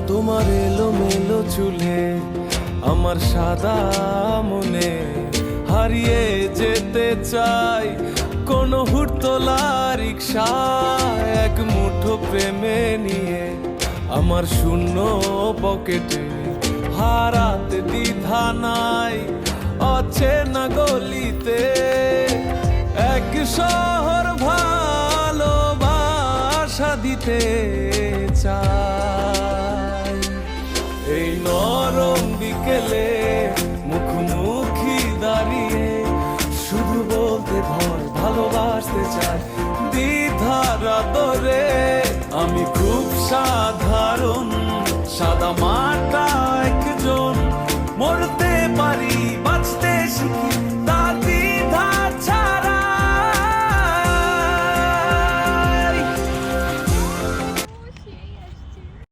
তোমার এলোমেলো চুলে আমার সাদা মনে হারিয়ে যেতে চাই কোন হুড়তোলা রিক্সা এক মুঠো প্রেমে নিয়ে আমার শূন্য পকেটে হারাতে দ্বিধা নাই অচেনা গলিতে এক শহর ভালোবাসা দিতে চাই। এই নরম বিকেলে মুখোমুখি দাঁড়িয়ে শুধু বলতে ভয় ভালোবাসতে চাই দ্বিধার আদরে আমি খুব সাধ